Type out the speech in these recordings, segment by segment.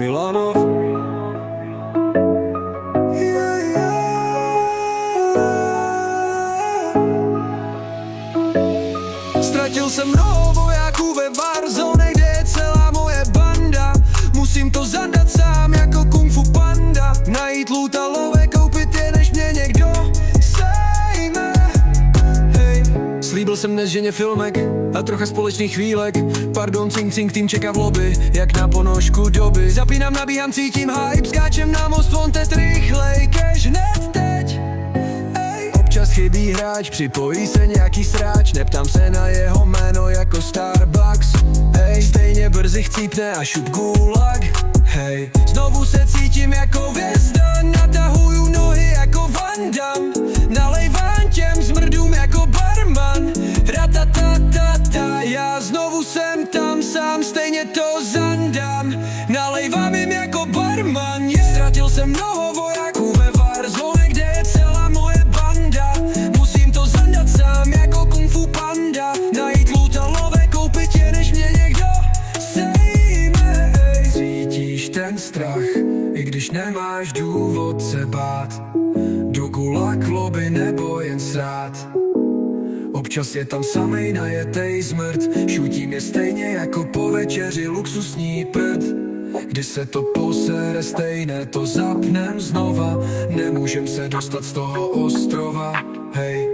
Milanov. Ztratil jsem mnoho vojáků ve Warzone, kde je celá moje banda. Musím to zandat sám jako Kung Fu Panda. Najít loot a love, koupit je, než mě někdo sejme. Hej, slíbil jsem dnes ženě filmek a trocha společných chvílek. Pardon, cink, cink, tým čeká v lobby, jak na ponožku doby. Zapínám, nabíhám, cítím hype, skáčem na most, vontet rychlej, cash hned teď. Občas chybí hráč, připojí se nějaký sráč. Neptám se na jeho jméno jako Starbucks. Hej, stejně brzy chcípne a šup gulag. Hej, znovu se cítím jako hvězda. Natahuju nohy jako Van Damme. Nalejvám těm zmrdům jako barman. Ratatatata, já znovu jsem tam sám, stejně to zandám. Nalejvám jim jako barman, yeah. Ztratil jsem mnoho vojáků ve Warzone, kde je celá moje banda. Musím to zandat sám jako Kung Fu Panda. Najít loot a love, koupit je, než mě někdo sejme. Cítíš ten strach, i když nemáš důvod se bát. Do gulag lobby nebo jen srát. Občas je tam samej najetej zmrt. Šutí mě stejně jako po večeři luxusní prd. Když se to posere, stejné to zapnem znova. Nemůžem se dostat z toho ostrova. Hej,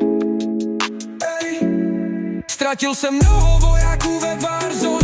ztratil jsem mnoho vojáků ve Warzone.